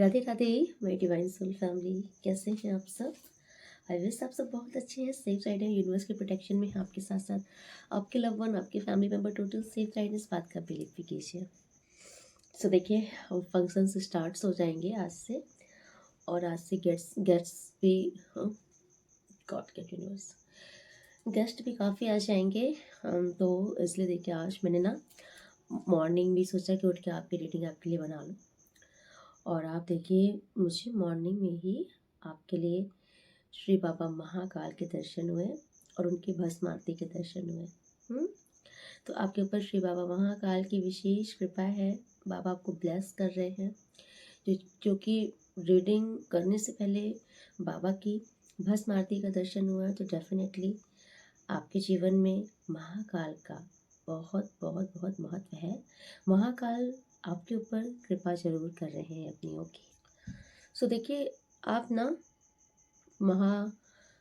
राधे राधे मेरी divine soul family, कैसे हैं आप सब। आई विश आप सब बहुत अच्छे हैं, सेफ साइड है, यूनिवर्स के प्रोटेक्शन में हैं आपके साथ साथ आपके लव वन, आपके family member total safe side, इस बात का बिलीव भी कीजिए। सो देखिए, फंक्शन स्टार्ट हो जाएंगे आज से, और आज से गेट्स गेट्स भी गॉड गेट यूनिवर्स गेस्ट भी काफ़ी आ जाएंगे। तो इसलिए देखिए, आज मैंने ना मॉर्निंग भी सोचा कि उठ के आपकी रीडिंग आपके लिए बना लूँ। और आप देखिए, मुझे मॉर्निंग में ही आपके लिए श्री बाबा महाकाल के दर्शन हुए और उनकी भस्म आरती के दर्शन हुए। तो आपके ऊपर श्री बाबा महाकाल की विशेष कृपा है। बाबा आपको ब्लेस कर रहे हैं। जो कि रीडिंग करने से पहले बाबा की भस्म आरती का दर्शन हुआ, तो डेफिनेटली आपके जीवन में महाकाल का बहुत बहुत बहुत महत्व है। महाकाल आपके ऊपर कृपा जरूर कर रहे हैं अपनियों की। सो देखिए, आप ना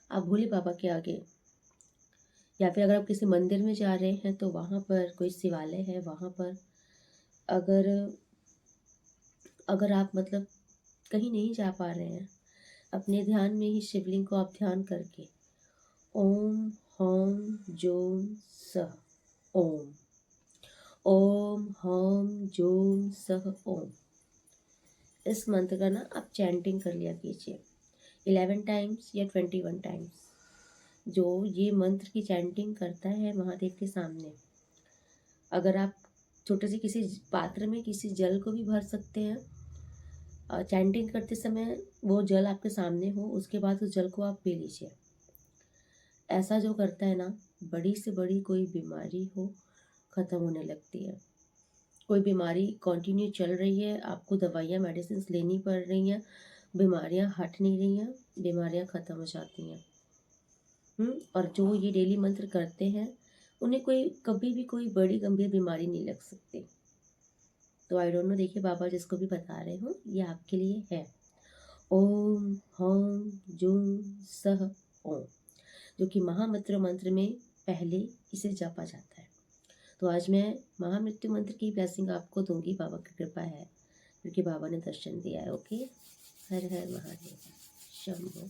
आप भोले बाबा के आगे, या फिर अगर आप किसी मंदिर में जा रहे हैं तो वहाँ पर कोई शिवालय है, वहाँ पर अगर अगर आप मतलब कहीं नहीं जा पा रहे हैं, अपने ध्यान में ही शिवलिंग को आप ध्यान करके ओम हौम जोम सह ओम, ओम हौम जोम सह ओम, इस मंत्र का ना आप चैंटिंग कर लिया कीजिए 11 टाइम्स या 21 टाइम्स। जो ये मंत्र की चैंटिंग करता है महादेव के सामने, अगर आप छोटे से किसी पात्र में किसी जल को भी भर सकते हैं, और चैंटिंग करते समय वो जल आपके सामने हो, उसके बाद उस जल को आप पी लीजिए। ऐसा जो करता है ना, बड़ी से बड़ी कोई बीमारी हो ख़त्म होने लगती है। कोई बीमारी कंटिन्यू चल रही है, आपको दवाइयाँ मेडिसिन लेनी पड़ रही हैं, बीमारियाँ हट नहीं रही हैं, बीमारियाँ ख़त्म हो जाती हैं। और जो ये डेली मंत्र करते हैं उन्हें कभी भी कोई बड़ी गंभीर बीमारी नहीं लग सकती। तो आई डोंट नो, देखिए बाबा जिसको भी बता रहे हो ये आपके लिए है। ओम हौम जूम सह ओम, जो कि महामृत्यु मंत्र में पहले इसे जपा जाता है। तो आज मैं महामृत्यु मंत्र की ब्लेसिंग आपको दूंगी, बाबा की कृपा है क्योंकि बाबा ने दर्शन दिया है। ओके, हर हर महादेव, शंभो,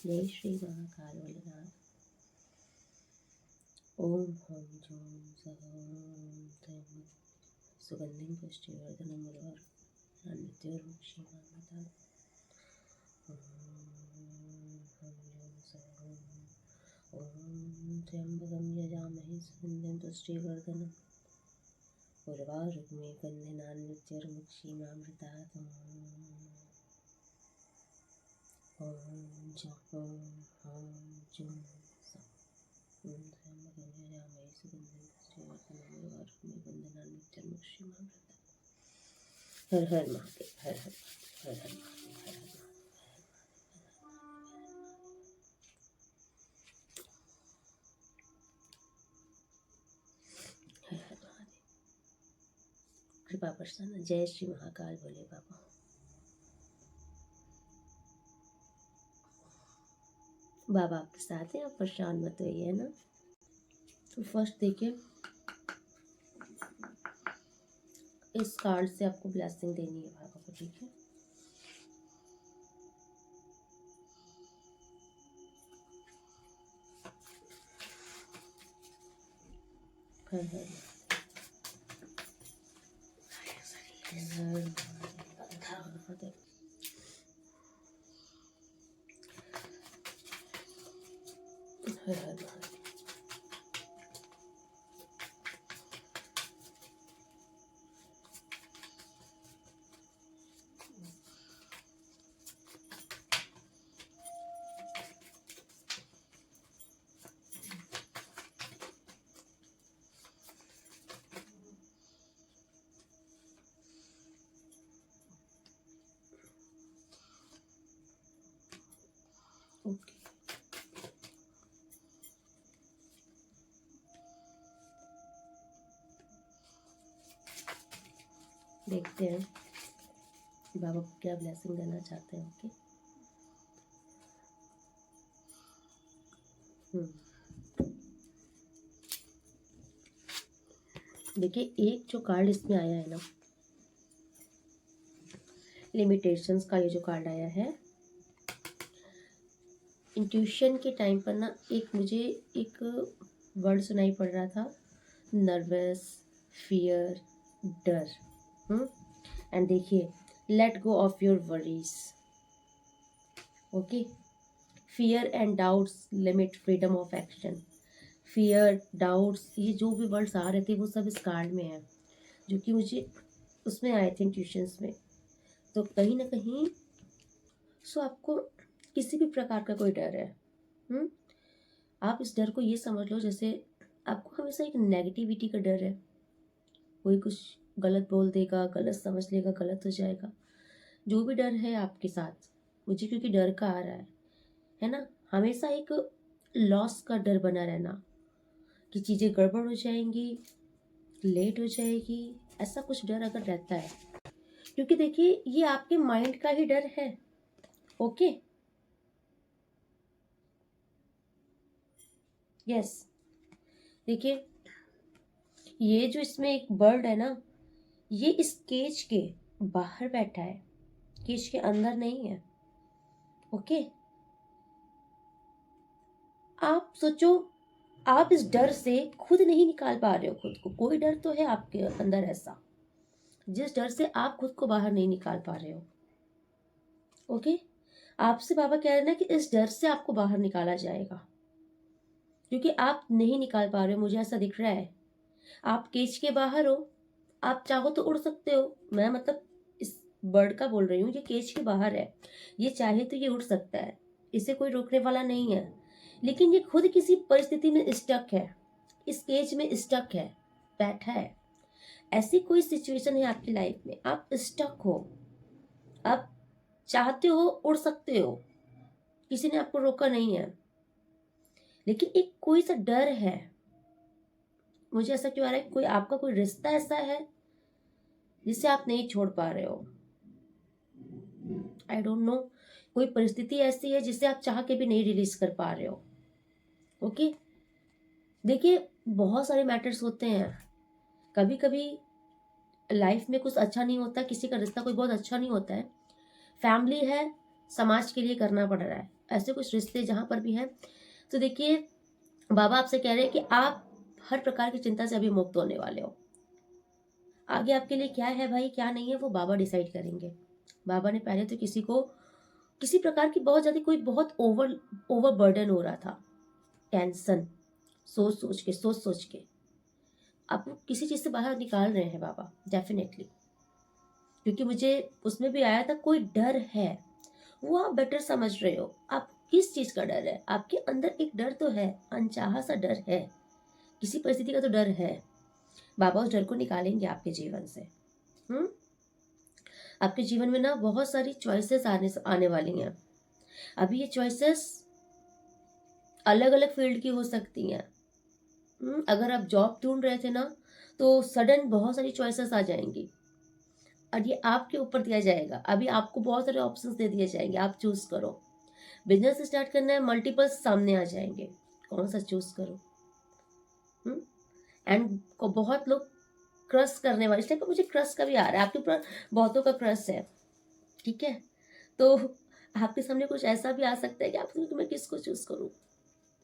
जय श्री महाकाल भोलेनाथ। ओम हम जूम सह ओम सुगंधिं पुष्टिवर्धनम् उर्वारुकमित्युर्वक्षेमामृतम्। ओम त्र्यंबकं यजामहे सुगन्धिं पुष्टिवर्धनम् उर्वारुकमित्युर्वक्षेमामृतात्। ओम जपं हम जूम सः ओम त्र्यंबकं यजामहे सुगन्धिं पुष्टिवर्धनम् उर्वारुकमित्युर्वक्षेमामृतात्। हर हर महादेव, हर हर हर हर महादेव, हर हर महादेव। कृपा बरसाना। जय श्री महाकाल भोले बाबा। बाबा आपके साथ हैं, आप परेशान मत होइए, है ना। तो फर्स्ट देखिए, इस कार्ड से आपको ब्लेसिंग देनी है बाबा को, ठीक है। हर हर महादेव, हर हर महादेव। ओके, देखते हैं बाबा को क्या ब्लेसिंग देना चाहते हैं। ओके, देखिए, एक जो कार्ड इसमें आया है ना, लिमिटेशंस का ये जो कार्ड आया है, इंट्यूशन के टाइम पर ना मुझे एक वर्ड सुनाई पड़ रहा था, नर्वस, फियर, डर। एंड देखिए, let go of your worries. Okay, fear and doubts limit freedom of action. Fear, doubts, ये जो भी वर्ड्स आ रहे थे वो सब इस कार्ड में है, जो कि मुझे उसमें आए थे ट्यूशन्स में। तो कहीं ना कहीं सो आपको किसी भी प्रकार का कोई डर है, आप इस डर को ये समझ लो जैसे आपको हमेशा एक नेगेटिविटी का डर है, कोई कुछ गलत बोल देगा, गलत समझ लेगा, गलत हो जाएगा। जो भी डर है आपके साथ, मुझे क्योंकि डर का आ रहा है ना, हमेशा एक लॉस का डर बना रहना कि चीज़ें गड़बड़ हो जाएंगी, लेट हो जाएगी, ऐसा कुछ डर अगर रहता है, क्योंकि देखिए ये आपके माइंड का ही डर है। ओके, यस, देखिए ये जो इसमें एक बर्ड है ना, ये इस केज के बाहर बैठा है, केज के अंदर नहीं है। ओके, आप सोचो, आप इस डर से खुद नहीं निकाल पा रहे हो खुद को। कोई डर तो है आपके अंदर ऐसा, जिस डर से आप खुद को बाहर नहीं निकाल पा रहे हो। ओके, आपसे बाबा कह रहे हैं ना कि इस डर से आपको बाहर निकाला जाएगा, क्योंकि आप नहीं निकाल पा रहे हो। मुझे ऐसा दिख रहा है, आप केज के बाहर हो, आप चाहो तो उड़ सकते हो। मैं मतलब इस बर्ड का बोल रही हूँ, ये केज के बाहर है, ये चाहे तो ये उड़ सकता है, इसे कोई रोकने वाला नहीं है। लेकिन ये खुद किसी परिस्थिति में स्टक है, इस केज में स्टक है, बैठा है। ऐसी कोई सिचुएशन है आपकी लाइफ में, आप स्टक हो, आप चाहते हो उड़ सकते हो, किसी ने आपको रोका नहीं है, लेकिन एक कोई सा डर है। मुझे ऐसा क्यों आ रहा है, कोई आपका कोई रिश्ता ऐसा है जिसे आप नहीं छोड़ पा रहे हो। आई डोंट नो, कोई परिस्थिति ऐसी है जिसे आप चाह के भी नहीं रिलीज कर पा रहे हो। ओके, देखिए बहुत सारे मैटर्स होते हैं, कभी कभी लाइफ में कुछ अच्छा नहीं होता, किसी का रिश्ता कोई बहुत अच्छा नहीं होता है, फैमिली है, समाज के लिए करना पड़ रहा है, ऐसे कुछ रिश्ते जहां पर भी हैं। तो देखिए बाबा आपसे कह रहे हैं कि आप हर प्रकार की चिंता से अभी मुक्त होने वाले हो। आगे आपके लिए क्या है भाई, क्या नहीं है, वो बाबा डिसाइड करेंगे। बाबा ने पहले तो किसी को किसी प्रकार की बहुत ज्यादा कोई बहुत ओवर बर्डन हो रहा था, टेंशन, सोच सोच के आप किसी चीज से बाहर निकाल रहे हैं बाबा, डेफिनेटली। क्योंकि मुझे उसमें भी आया था कोई डर है, वो आप बेटर समझ रहे हो। आप किस चीज का डर है, आपके अंदर एक डर तो है, अनचाहा सा डर है, किसी परिस्थिति का तो डर है। बाबा उस डर को निकालेंगे आपके जीवन से। आपके जीवन में ना बहुत सारी चॉइसेस आने वाली हैं। अभी ये चॉइसेस अलग अलग फील्ड की हो सकती हैं। अगर आप जॉब ढूंढ रहे थे ना, तो सडन बहुत सारी चॉइसेस आ जाएंगी और ये आपके ऊपर दिया जाएगा। अभी आपको बहुत सारे ऑप्शंस दे दिए जाएंगे, आप चूज करो। बिजनेस स्टार्ट करना है, मल्टीपल्स सामने आ जाएंगे, कौन सा चूज करो। एंड को बहुत लोग क्रश करने वाले, इस टाइप का मुझे क्रश का भी आ रहा है, आपके ऊपर बहुतों का क्रश है। ठीक है, तो आपके सामने कुछ ऐसा भी आ सकता है कि आप मैं किसको चूज करूँ,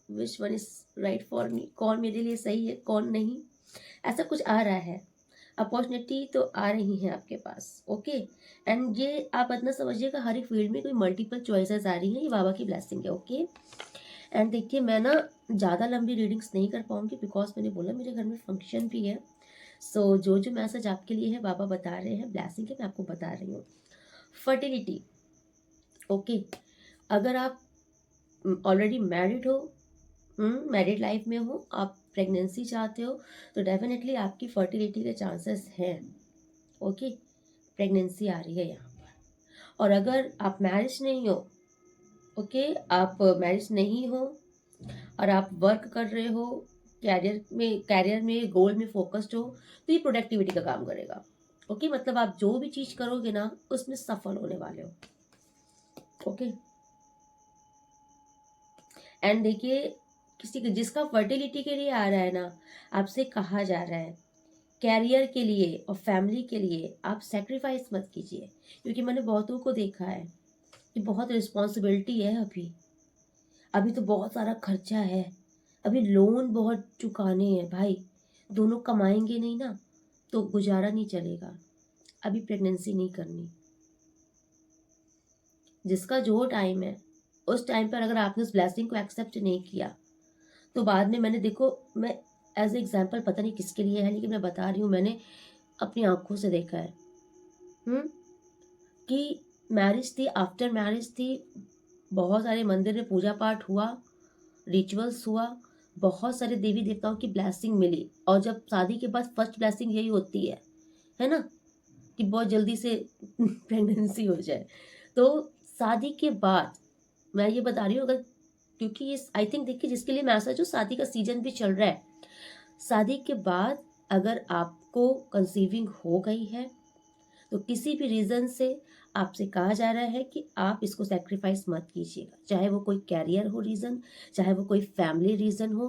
which one is right for me, कौन मेरे लिए सही है कौन नहीं, ऐसा कुछ आ रहा है। अपॉर्चुनिटी तो आ रही है आपके पास। ओके, एंड ये आप इतना समझिएगा, हर एक फील्ड में कोई मल्टीपल चॉइसेस आ रही हैं, ये बाबा की ब्लेसिंग है। ओके, एंड देखिए मैं ना ज़्यादा लंबी रीडिंग्स नहीं कर पाऊंगी, बिकॉज मैंने बोला मेरे घर में फंक्शन भी है। सो जो जो मैसेज आपके लिए है बाबा बता रहे हैं, ब्लेसिंग है, मैं आपको बता रही हूँ। फर्टिलिटी, ओके, अगर आप ऑलरेडी मैरिड हो, मैरिड लाइफ में हो, आप प्रेगनेंसी चाहते हो, तो डेफिनेटली आपकी फर्टिलिटी के चांसेस हैं। ओके, प्रेगनेंसी आ रही है यहाँ पर। और अगर आप मैरिज नहीं हो, ओके, आप मैरिज नहीं हो और आप वर्क कर रहे हो, कैरियर में गोल में फोकस्ड हो, तो ये प्रोडक्टिविटी का काम करेगा। ओके, मतलब आप जो भी चीज करोगे ना उसमें सफल होने वाले हो। ओके, एंड देखिए किसी जिसका फर्टिलिटी के लिए आ रहा है ना, आपसे कहा जा रहा है कैरियर के लिए और फैमिली के लिए आप सेक्रीफाइस मत कीजिए, क्योंकि मैंने बहुतों को देखा है कि बहुत रिस्पॉन्सिबिलिटी है, अभी अभी तो बहुत सारा खर्चा है, अभी लोन बहुत चुकाने हैं भाई, दोनों कमाएंगे नहीं ना तो गुजारा नहीं चलेगा, अभी प्रेगनेंसी नहीं करनी। जिसका जो टाइम है उस टाइम पर अगर आपने उस ब्लेसिंग को एक्सेप्ट नहीं किया तो बाद में, मैंने देखो, मैं एज ए एग्जाम्पल पता नहीं किसके लिए है लेकिन मैं बता रही हूँ, मैंने अपनी आंखों से देखा है कि मैरिज थी, आफ्टर मैरिज थी, बहुत सारे मंदिर में पूजा पाठ हुआ, रिचुअल्स हुआ, बहुत सारे देवी देवताओं की ब्लेसिंग मिली, और जब शादी के बाद फर्स्ट ब्लेसिंग यही होती है ना, कि बहुत जल्दी से प्रेगनेंसी हो जाए। तो शादी के बाद मैं ये बता रही हूँ, अगर, क्योंकि ये आई थिंक, देखिए जिसके लिए मैसेज हो, शादी का सीजन भी चल रहा है, शादी के बाद अगर आपको कंसीविंग हो गई है तो किसी भी रीज़न से आपसे कहा जा रहा है कि आप इसको सेक्रीफाइस मत कीजिएगा, चाहे वो कोई कैरियर हो रीज़न, चाहे वो कोई फैमिली रीज़न हो,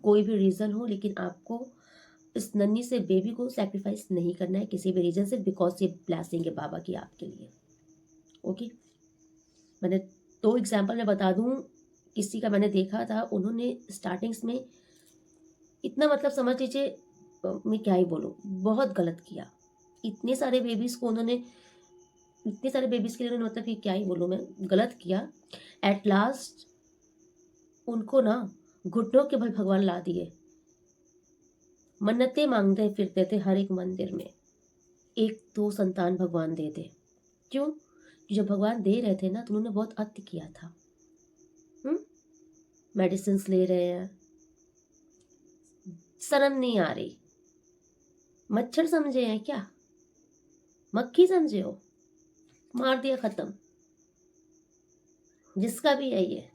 कोई भी रीज़न हो, लेकिन आपको इस नन्ही से बेबी को सेक्रीफाइस नहीं करना है किसी भी रीज़न से, बिकॉज ये ब्लेसिंग है बाबा की आपके लिए। ओके, मैंने 2 एग्जाम्पल मैं बता दूं, किसी का मैंने देखा था, उन्होंने स्टार्टिंग्स में इतना, मतलब समझ लीजिए, मैं क्या ही बोलूँ, बहुत गलत किया, इतने सारे बेबीज़ को उन्होंने, इतने सारे बेबीज़ के लिए उन्होंने, मतलब कि क्या ही बोलूँ मैं, गलत किया। एट लास्ट उनको ना घुटनों के बल भगवान ला दिए, मन्नतें मांगते फिरते थे हर एक मंदिर में, 1-2 संतान भगवान दे दे। क्यों? जब भगवान दे रहे थे ना तो उन्होंने बहुत अति किया था। मेडिसिन ले रहे हैं, शर्म नहीं आ रही, मच्छर समझे हैं क्या, मक्खी समझे हो, मार दिया खत्म। जिसका भी है ये,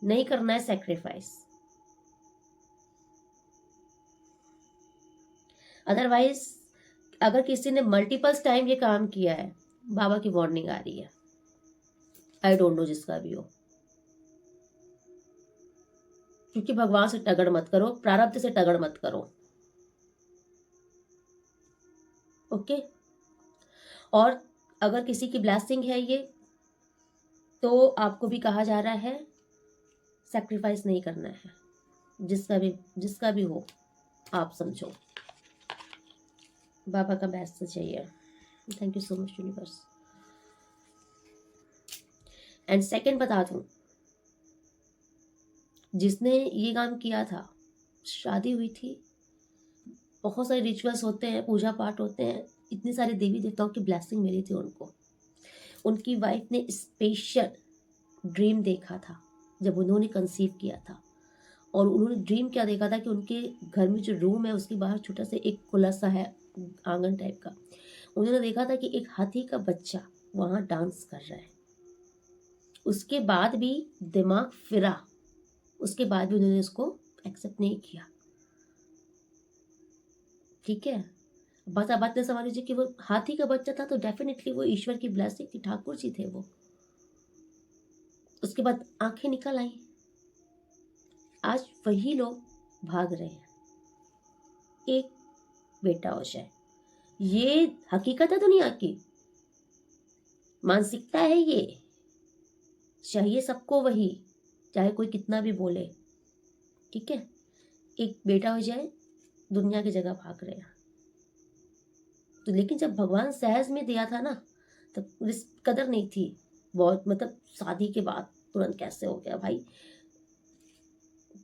नहीं करना है सेक्रीफाइस, अदरवाइज अगर किसी ने मल्टीपल्स टाइम ये काम किया है, बाबा की वार्निंग आ रही है, आई डोंट नो जिसका भी हो, क्योंकि भगवान से टगड़ मत करो, प्रारब्ध से टगड़ मत करो। ओके, और अगर किसी की ब्लेसिंग है ये, तो आपको भी कहा जा रहा है सैक्रिफाइस नहीं करना है, जिसका भी हो, आप समझो, बाबा का मैसेज चाहिए। Thank you so much universe. And second बता दूं, जिसने ये काम किया था, शादी हुई थी, बहुत सारे रिचुअल्स होते हैं, पूजा पाठ होते हैं, इतने सारे देवी देवताओं की ब्लेसिंग मिली थी उनको, उनकी वाइफ ने स्पेशल ड्रीम देखा था जब उन्होंने कंसीव किया था, और उन्होंने ड्रीम क्या देखा था कि उनके घर में जो रूम है उसके बाहर छोटा सा एक खुला सा है, आंगन टाइप का, उन्होंने देखा था कि एक हाथी का बच्चा वहाँ डांस कर रहा है। उसके बाद भी दिमाग फिरा, उसके बाद भी उन्होंने उसको एक्सेप्ट नहीं किया। ठीक है, बात ने समझ लीजिए कि वो हाथी का बच्चा था तो डेफिनेटली वो ईश्वर की ब्लेसिंग थी, ठाकुर जी थे वो। उसके बाद आंखें निकल आई, आज वही लोग भाग रहे हैं, एक बेटा हो जाए, ये हकीकत है दुनिया की, मानसिकता है ये, चाहिए सबको वही, चाहे कोई कितना भी बोले। ठीक है, एक बेटा हो जाए, दुनिया की जगह भाग रहे हैं। तो लेकिन जब भगवान सहज में दिया था ना, तब इस कदर नहीं थी बहुत, मतलब शादी के बाद तुरंत कैसे हो गया भाई।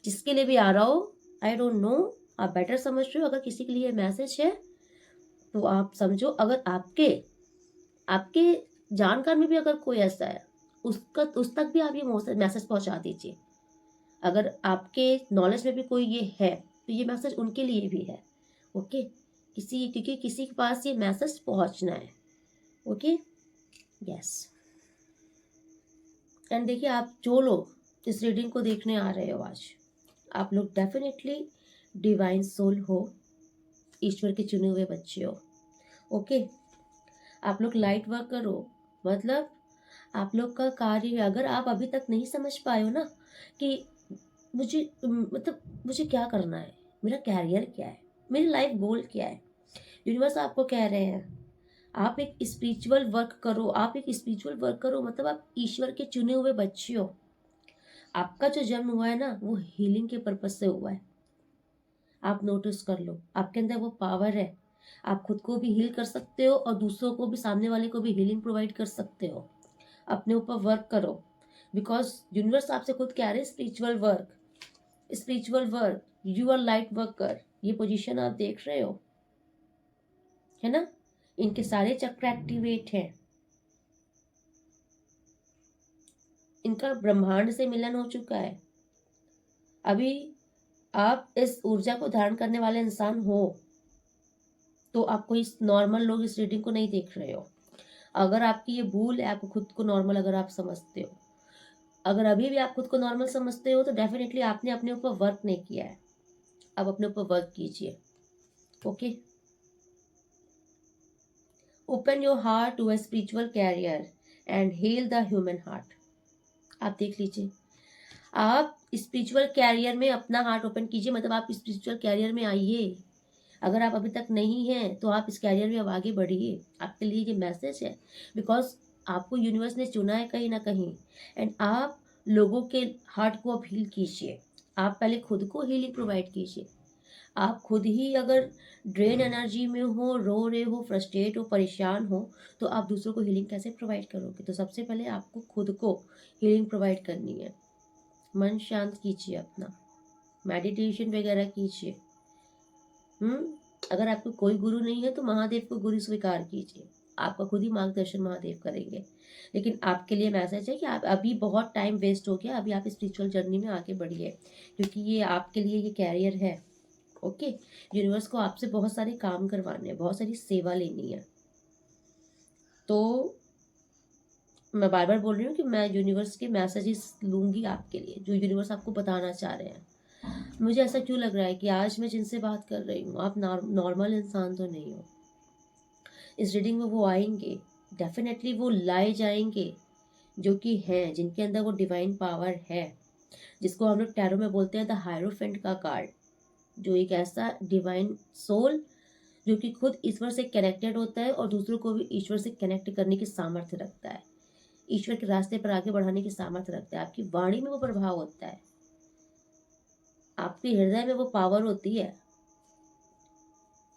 जिसके लिए भी आ रहा हो, आई डोंट नो, आप बेटर समझ रहे हो, अगर किसी के लिए मैसेज है तो आप समझो, अगर आपके आपके जानकार में भी अगर कोई ऐसा है, उस तक भी आप ये मैसेज पहुंचा दीजिए। अगर आपके नॉलेज में भी कोई ये है तो ये मैसेज उनके लिए भी है। ओके, क्योंकि किसी के पास ये मैसेज पहुंचना है। Okay, yes. एंड देखिए, आप जो लोग इस रीडिंग को देखने आ रहे हो आज, आप लोग डेफिनेटली डिवाइन सोल हो, ईश्वर के चुने हुए बच्चे हो। ओके, आप लोग लाइट वर्क करो, मतलब आप लोग का कार्य है। अगर आप अभी तक नहीं समझ पाए हो ना कि मुझे, मतलब मुझे क्या करना है, मेरा कैरियर क्या है, मेरी लाइफ गोल क्या है। यूनिवर्स आपको कह रहे हैं आप एक स्पिरिचुअल वर्क करो, आप एक स्पिरिचुअल वर्क करो, मतलब आप ईश्वर के चुने हुए बच्चे हो। आपका जो जन्म हुआ है ना वो हीलिंग के पर्पज से हुआ है। आप नोटिस कर लो, आपके अंदर वो पावर है। आप खुद को भी हील कर सकते हो और दूसरों को भी, सामने वाले को भी हीलिंग प्रोवाइड कर सकते हो। अपने ऊपर वर्क करो, बिकॉज यूनिवर्स आपसे खुद कह रहे हैं spiritual work, spiritual work, you are light worker. ये पोजीशन आप देख रहे हो, है ना, इनके सारे चक्र एक्टिवेट हैं, इनका ब्रह्मांड से मिलन हो चुका है। अभी आप इस ऊर्जा को धारण करने वाले इंसान हो, तो आपको इस नॉर्मल लोग इस रीडिंग को नहीं देख रहे हो। अगर आपकी ये भूल है, आपको खुद को नॉर्मल अगर आप समझते हो, अगर अभी भी आप खुद को नॉर्मल समझते हो, तो डेफिनेटली आपने अपने ऊपर वर्क नहीं किया है। अब अपने ऊपर वर्क कीजिए। Okay, open your heart to a spiritual career and heal the human heart. आप देख लीजिए, आप स्पिरिचुअल कैरियर में अपना हार्ट ओपन कीजिए, मतलब आप स्पिरिचुअल कैरियर में आइए। अगर आप अभी तक नहीं हैं तो आप इस कैरियर में अब आगे बढ़िए। आपके लिए ये मैसेज है, बिकॉज आपको यूनिवर्स ने चुना है कहीं ना कहीं। एंड आप लोगों के हार्ट को अब हील कीजिए। आप पहले खुद को हीलिंग प्रोवाइड कीजिए। आप खुद ही अगर ड्रेन एनर्जी में हो, रो रहे हो, फ्रस्ट्रेट हो, परेशान हो, तो आप दूसरों को हीलिंग कैसे प्रोवाइड करोगे। तो सबसे पहले आपको खुद को हीलिंग प्रोवाइड करनी है। मन शांत कीजिए अपना, मेडिटेशन वगैरह कीजिए। अगर आपको कोई गुरु नहीं है तो महादेव को गुरु स्वीकार कीजिए। आपका खुद ही मार्गदर्शन महादेव करेंगे। लेकिन आपके लिए मैसेज है कि आप अभी बहुत टाइम वेस्ट हो गया, अभी आप स्पिरिचुअल जर्नी में आगे बढ़िए, क्योंकि ये आपके लिए ये कैरियर है। ओके, यूनिवर्स को आपसे बहुत सारे काम करवाने हैं, बहुत सारी सेवा लेनी है। तो मैं बार बार बोल रही हूँ कि मैं यूनिवर्स के मैसेजेस लूंगी आपके लिए, जो यूनिवर्स आपको बताना चाह रहे हैं। मुझे ऐसा क्यों लग रहा है कि आज मैं जिनसे बात कर रही हूँ, आप नॉर्मल इंसान तो नहीं हो। इस रीडिंग में वो आएंगे, डेफिनेटली वो लाए जाएंगे जो कि हैं, जिनके अंदर वो डिवाइन पावर है, जिसको हम लोग टैरो में बोलते हैं द हायरोफेंट का कार्ड, जो एक ऐसा डिवाइन सोल जो कि खुद ईश्वर से कनेक्टेड होता है और दूसरों को भी ईश्वर से कनेक्ट करने की सामर्थ्य रखता है, ईश्वर के रास्ते पर आगे बढ़ाने की सामर्थ्य रखता है। आपकी वाणी में वो प्रभाव होता है, आपके हृदय में वो पावर होती है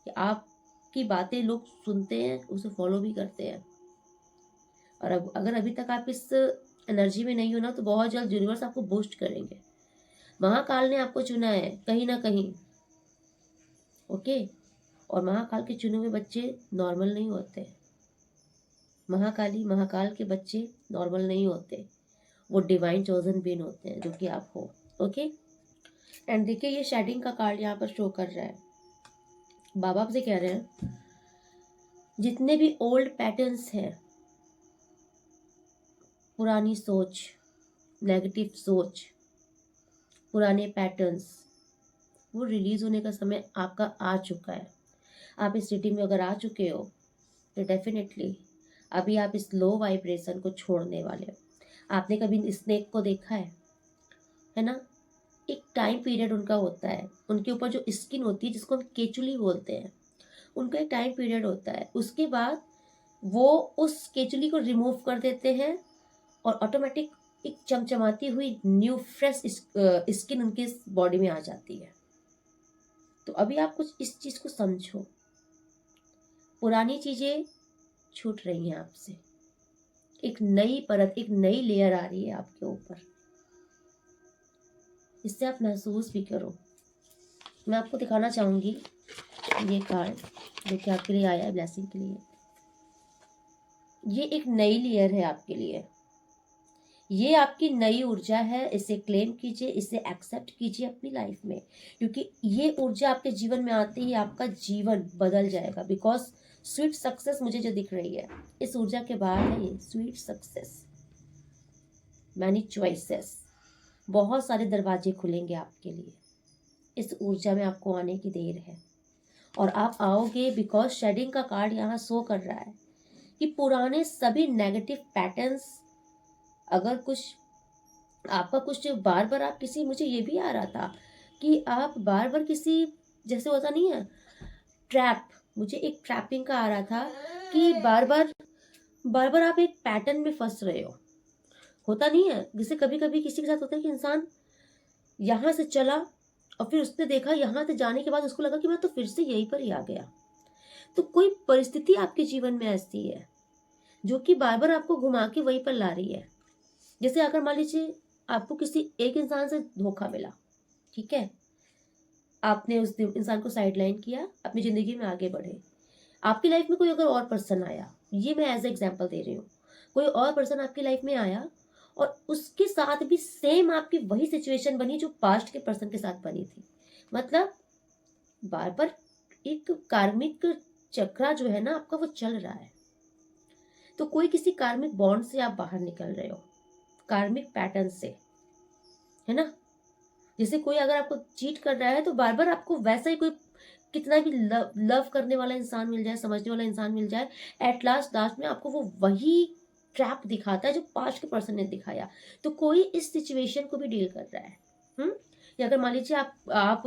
कि आपकी बातें लोग सुनते हैं, उसे फॉलो भी करते हैं। और अब अगर अभी तक आप इस एनर्जी में नहीं हो ना, तो बहुत जल्द यूनिवर्स आपको बूस्ट करेंगे। महाकाल ने आपको चुना है कहीं ना कहीं। ओके, और महाकाल के चुने हुए बच्चे नॉर्मल नहीं होते। महाकाल के बच्चे नॉर्मल नहीं होते, वो डिवाइन चोजन बीन होते हैं, जो कि आप हो। ओके, एंड देखिए ये शेडिंग का कार्ड यहाँ पर शो कर रहा है। बाबा आपसे कह रहे हैं जितने भी ओल्ड पैटर्न्स हैं, पुरानी सोच, नेगेटिव सोच, पुराने पैटर्न्स, वो रिलीज होने का समय आपका आ चुका है। आप इस रीडिंग में अगर आ चुके हो तो डेफिनेटली अभी आप इस लो वाइब्रेशन को छोड़ने वाले हो। आपने कभी स्नेक को देखा है ना, एक टाइम पीरियड उनका होता है, उनके ऊपर जो स्किन होती है जिसको हम केचुली बोलते हैं, उनका एक टाइम पीरियड होता है। उसके बाद वो उस केचुली को रिमूव कर देते हैं और ऑटोमेटिक एक चमचमाती हुई न्यू फ्रेश स्किन उनके बॉडी में आ जाती है। तो अभी आप कुछ इस चीज को समझो, पुरानी चीजें छूट रही हैं आपसे, एक नई परत, एक नई लेयर आ रही है आपके ऊपर, इससे आप महसूस भी करो। मैं आपको दिखाना चाहूंगी ये कार्ड जो कि आपके लिए आया है ब्लेसिंग के लिए। ये एक नई लेयर है आपके लिए, ये आपकी नई ऊर्जा है। इसे क्लेम कीजिए, इसे एक्सेप्ट कीजिए अपनी लाइफ में, क्योंकि ये ऊर्जा आपके जीवन में आते ही आपका जीवन बदल जाएगा। बिकॉज स्वीट सक्सेस मुझे जो दिख रही है, इस ऊर्जा के बाद है ये स्वीट सक्सेस, मैनी चॉइसेस, बहुत सारे दरवाजे खुलेंगे आपके लिए। इस ऊर्जा में आपको आने की देर है और आप आओगे, बिकॉज शेडिंग का कार्ड यहाँ शो कर रहा है कि पुराने सभी नेगेटिव पैटर्न्स, अगर कुछ आपका कुछ बार बार आप किसी, मुझे ये भी आ रहा था कि आप बार बार किसी, जैसे होता नहीं है, ट्रैप, मुझे एक ट्रैपिंग का आ रहा था कि बार बार आप एक पैटर्न में फंस रहे हो। होता नहीं है, जैसे कभी कभी किसी के साथ होता है कि इंसान यहाँ से चला और फिर उसने देखा यहाँ से जाने के बाद उसको लगा कि मैं तो फिर से यहीं पर ही आ गया। तो कोई परिस्थिति आपके जीवन में ऐसी है जो कि बार बार आपको घुमा के वहीं पर ला रही है। जैसे अगर मान लीजिए आपको किसी एक इंसान से धोखा मिला, ठीक है, आपने उस इंसान को साइडलाइन किया, अपनी जिंदगी में आगे बढ़े। आपकी लाइफ में कोई अगर और पर्सन आया, ये मैं एज एग्जांपल दे रही हूँ, कोई और पर्सन आपकी लाइफ में आया और उसके साथ भी सेम आपकी वही सिचुएशन बनी जो पास्ट के पर्सन के साथ बनी थी। मतलब बार बार एक कार्मिक चक्रा जो है ना आपका, वो चल रहा है। तो कोई किसी कार्मिक बॉन्ड से आप बाहर निकल रहे हो, कार्मिक पैटर्न से, है ना। जैसे कोई अगर आपको चीट कर रहा है तो बार बार आपको वैसा ही कोई कितना भी लव करने वाला इंसान मिल जाए, समझने वाला इंसान मिल जाए, एट लास्ट में आपको वो वही ट्रैप दिखाता है जो पास्ट के पर्सन ने दिखाया। तो कोई इस सिचुएशन को भी डील कर रहा है। या अगर मान लीजिए आप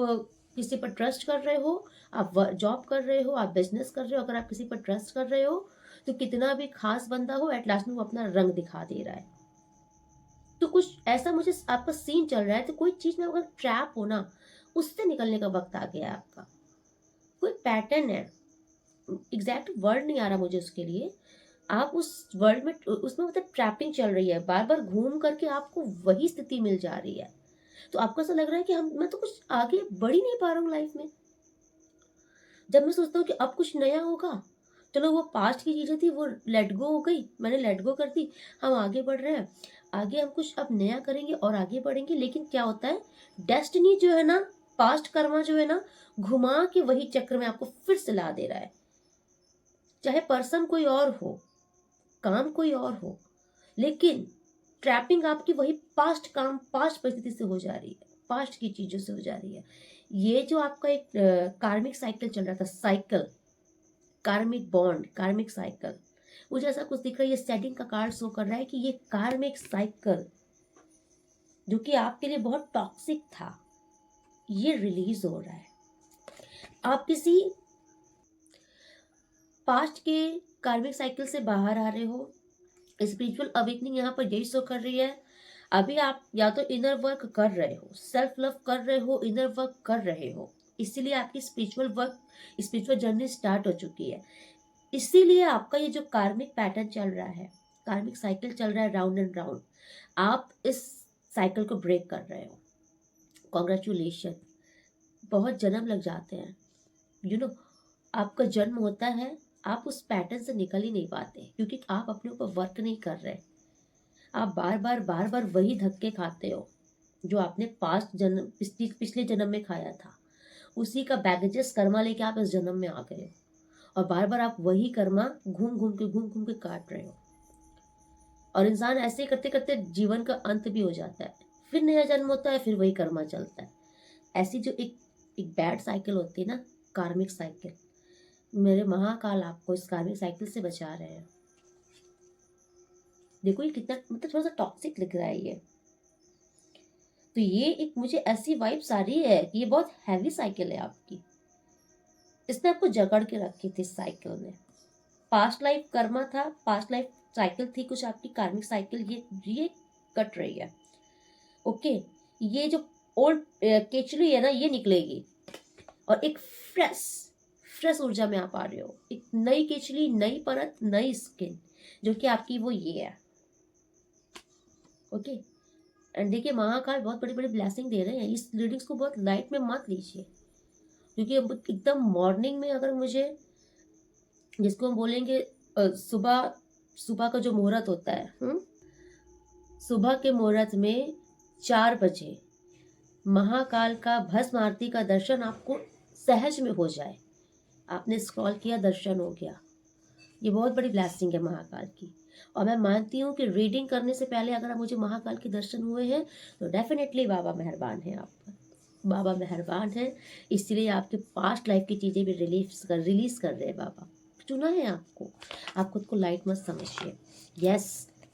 किसी पर ट्रस्ट कर रहे हो, आप जॉब कर रहे हो, आप बिजनेस कर रहे हो, अगर आप किसी पर ट्रस्ट कर रहे हो तो कितना भी खास बंदा हो, एट लास्ट में वो अपना रंग दिखा दे रहा है। तो कुछ ऐसा मुझे आपका सीन चल रहा है। तो कोई चीज में अगर ट्रैप हो ना, उससे निकलने का वक्त आ गया है आपका। कोई पैटर्न है, एग्जैक्ट वर्ड नहीं आ रहा मुझे उसके लिए, आप उस वर्ड में, उसमें मतलब ट्रैपिंग चल रही है, बार बार घूम करके आपको वही स्थिति मिल जा रही है। तो आपको ऐसा लग रहा है कि मैं तो कुछ आगे बढ़ ही नहीं पा रहा हूँ लाइफ में। जब मैं सोचता हूँ कि अब कुछ नया होगा, चलो वो पास्ट की चीजें थी वो लेट गो हो गई, मैंने लेट गो कर दी, हम आगे बढ़ रहे हैं, आगे हम कुछ अब नया करेंगे और आगे बढ़ेंगे। लेकिन क्या होता है, डेस्टिनी जो है ना, पास्ट कर्मा जो है ना, घुमा के वही चक्र में आपको फिर से ला दे रहा है। चाहे पर्सन कोई और हो, काम कोई और हो, लेकिन ट्रैपिंग आपकी वही पास्ट काम, पास्ट परिस्थिति से हो जा रही है, पास्ट की चीजों से हो जा रही है। ये जो आपका एक कार्मिक साइकिल चल रहा था, साइकिल, कार्मिक बॉन्ड, कार्मिक साइकिल, मुझे ऐसा कुछ दिख रहा है। ये सेटिंग का कार्ड शो कर रहा है कि ये कार्मिक साइकिल जो कि आपके लिए बहुत टॉक्सिक था, ये रिलीज हो रहा है। आप किसी पास्ट के कार्मिक साइकिल से बाहर आ रहे हो। स्पिरिचुअल अवेकनिंग यहाँ पर यही शो कर रही है। अभी आप या तो इनर वर्क कर रहे हो, सेल्फ लव कर रहे हो, इनर वर्क कर रहे हो, इसीलिए आपकी spiritual work, spiritual journey start हो चुकी है। इसीलिए आपका ये जो कार्मिक पैटर्न चल रहा है, कार्मिक साइकिल चल रहा है राउंड एंड राउंड, आप इस साइकिल को ब्रेक कर रहे हो। कॉन्ग्रेचुलेशन। बहुत जन्म लग जाते हैं, आपका जन्म होता है, आप उस पैटर्न से निकल ही नहीं पाते क्योंकि आप अपने ऊपर वर्क नहीं कर रहे। आप बार बार वही धक्के खाते हो जो आपने पास्ट जन्म, पिछले जन्म में खाया था। उसी का बैगेजेस कर्मा लेके आप इस जन्म में आ गए हो और बार बार आप वही कर्मा घूम घूम के काट रहे हो। और इंसान ऐसे करते करते जीवन का अंत भी हो जाता है, फिर नया जन्म होता है, फिर वही कर्मा चलता है। ऐसी जो एक बैड साइकिल होती है ना, कार्मिक साइकिल, मेरे महाकाल आपको इस कार्मिक साइकिल से बचा रहे हैं। देखो ये कितना मतलब थोड़ा सा टॉक्सिक लग रहा है ये। तो ये एक मुझे ऐसी वाइब्स आ रही है कि ये बहुत हैवी साइकिल है आपकी। इसने आपको जकड़ के रखी थी इस साइकिल में। पास्ट लाइफ कर्मा था, पास्ट लाइफ साइकिल थी कुछ आपकी, कार्मिक साइकिल ये कट रही है। ओके, ये जो ओल्ड केचुली है ना, ये निकलेगी और एक फ्रेश ऊर्जा में आप आ रहे हो। एक नई केचुली, नई परत, नई स्किन, जो कि आपकी वो ये है। ओके, एंड देखिए महाकाल बहुत बड़ी बड़ी ब्लेसिंग दे रहे हैं। इस रीडिंग्स को बहुत लाइट में मत लीजिए क्योंकि अब एकदम मॉर्निंग में अगर मुझे, जिसको हम बोलेंगे सुबह का जो मुहूर्त होता है, सुबह के मुहूर्त में 4 बजे महाकाल का भस्म आरती का दर्शन आपको सहज में हो जाए। आपने स्क्रॉल किया, दर्शन हो गया, ये बहुत बड़ी ब्लेसिंग है महाकाल की। और मैं मानती हूँ कि रीडिंग करने से पहले अगर मुझे महाकाल के दर्शन हुए हैं तो डेफिनेटली बाबा मेहरबान है आप पर, बाबा मेहरबान है। इसलिए आपके पास्ट लाइफ की चीज़ें भी रिलीज कर रहे हैं बाबा। चुना है आपको, आप खुद को लाइट मत समझिए। यस,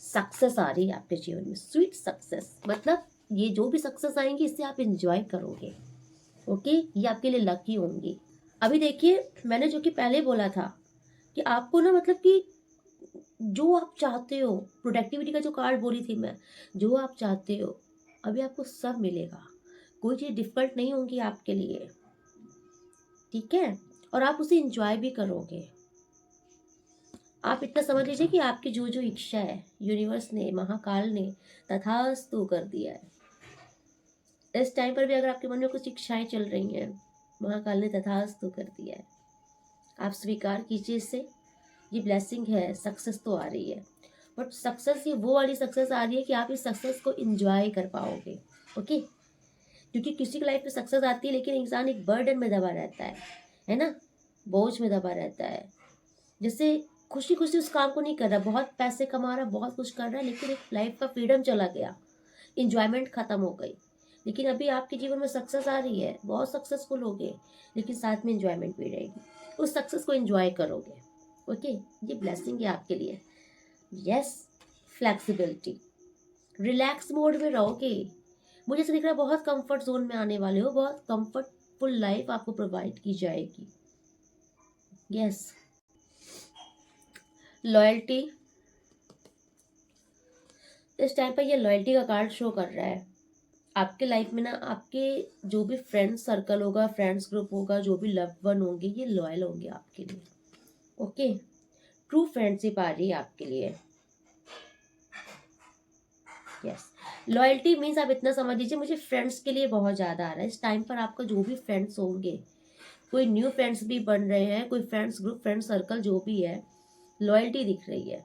सक्सेस आ रही है आपके जीवन में, स्वीट सक्सेस। मतलब ये जो भी सक्सेस आएंगी इससे आप इंजॉय करोगे। ओके, ये आपके लिए लकी होंगी। अभी देखिए, मैंने जो कि पहले बोला था कि आपको ना मतलब कि जो आप चाहते हो, प्रोडक्टिविटी का जो कार्ड बोली थी मैं, जो आप चाहते हो अभी आपको सब मिलेगा। कोई चीज़ डिफिकल्ट नहीं होगी आपके लिए, ठीक है? और आप उसे इंजॉय भी करोगे। आप इतना समझ लीजिए कि आपकी जो जो इच्छा है यूनिवर्स ने, महाकाल ने तथास्तु कर दिया है। इस टाइम पर भी अगर आपके मन में कुछ इच्छाएं चल रही हैं, महाकाल ने तथास्तु कर दिया है। आप स्वीकार कीजिए इसे। ये ब्लेसिंग है, सक्सेस तो आ रही है, बट सक्सेस ये वो वाली सक्सेस आ रही है कि आप इस सक्सेस को इंजॉय कर पाओगे। ओके, क्योंकि किसी की लाइफ में सक्सेस आती है लेकिन इंसान एक बर्डन में दबा रहता है ना, बोझ में दबा रहता है। जैसे खुशी खुशी उस काम को नहीं कर रहा, बहुत पैसे कमा रहा, बहुत कुछ कर रहा है, लेकिन एक लाइफ का फ्रीडम चला गया, इंजॉयमेंट खत्म हो गई। लेकिन अभी आपके जीवन में सक्सेस आ रही है, बहुत सक्सेसफुल हो गए, लेकिन साथ में इंजॉयमेंट भी रहेगी। उस सक्सेस को इंजॉय करोगे। ओके, ये ब्लेसिंग है आपके लिए। यस, फ्लेक्सिबिलिटी, रिलैक्स मोड में रहोगे। मुझे ऐसा दिख रहा है बहुत कंफर्ट जोन में आने वाले हो, बहुत कंफर्टफुल लाइफ आपको प्रोवाइड की जाएगी। यस, लॉयल्टी, इस टाइम पर ये लॉयल्टी का कार्ड शो कर रहा है। आपके लाइफ में ना आपके जो भी फ्रेंड सर्कल होगा, फ्रेंड्स ग्रुप होगा, जो भी लव्ड वन होंगे, ये लॉयल होंगे आपके लिए। ओके, ट्रू फ्रेंडशिप आ रही है आपके लिए। यस, लॉयल्टी मीन्स आप इतना समझ लीजिए, मुझे फ्रेंड्स के लिए बहुत ज़्यादा आ रहा है। इस टाइम पर आपका जो भी फ्रेंड्स होंगे, कोई न्यू फ्रेंड्स भी बन रहे हैं, कोई फ्रेंड्स ग्रुप, फ्रेंड सर्कल जो भी है, लॉयल्टी दिख रही है,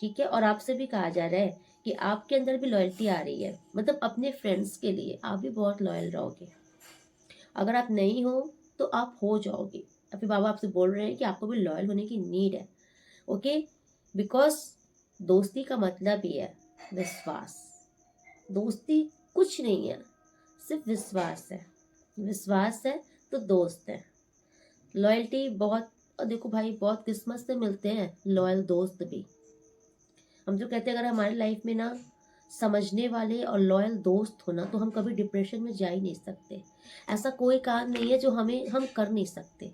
ठीक है? और आपसे भी कहा जा रहा है कि आपके अंदर भी लॉयल्टी आ रही है, मतलब अपने फ्रेंड्स के लिए आप भी बहुत लॉयल रहोगे। अगर आप नहीं हो तो आप हो जाओगे। अभी बाबा आपसे बोल रहे हैं कि आपको भी लॉयल होने की नीड है। ओके, बिकॉज दोस्ती का मतलब ही है विश्वास। दोस्ती कुछ नहीं है, सिर्फ विश्वास है। विश्वास है तो दोस्त है। लॉयल्टी बहुत, देखो भाई, बहुत किस्मत से मिलते हैं लॉयल दोस्त भी। हम जो कहते हैं अगर हमारी लाइफ में ना समझने वाले और लॉयल दोस्त हो ना, तो हम कभी डिप्रेशन में जा ही नहीं सकते। ऐसा कोई काम नहीं है जो हम कर नहीं सकते।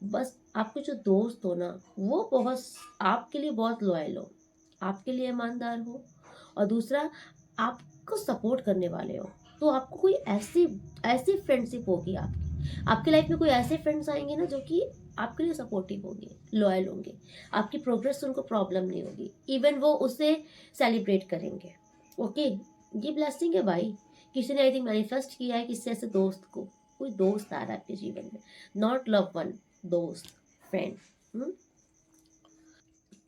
बस आपके जो दोस्त हो ना, वो बहुत आपके लिए बहुत लॉयल हो, आपके लिए ईमानदार हो, और दूसरा आपको सपोर्ट करने वाले हो। तो आपको कोई ऐसी ऐसी फ्रेंडशिप होगी, आपकी लाइफ में कोई ऐसे फ्रेंड्स आएंगे ना जो कि आपके लिए सपोर्टिव होंगे, लॉयल होंगे। आपकी प्रोग्रेस से उनको प्रॉब्लम नहीं होगी, इवन वो उसे सेलिब्रेट करेंगे। ओके, ये ब्लेसिंग है भाई। किसी ने आई थिंक मैनिफेस्ट किया है किसी ऐसे दोस्त को, कोई दोस्त आ रहा है आपके जीवन में, नॉट लव वन, दोस्त, फ्रेंड।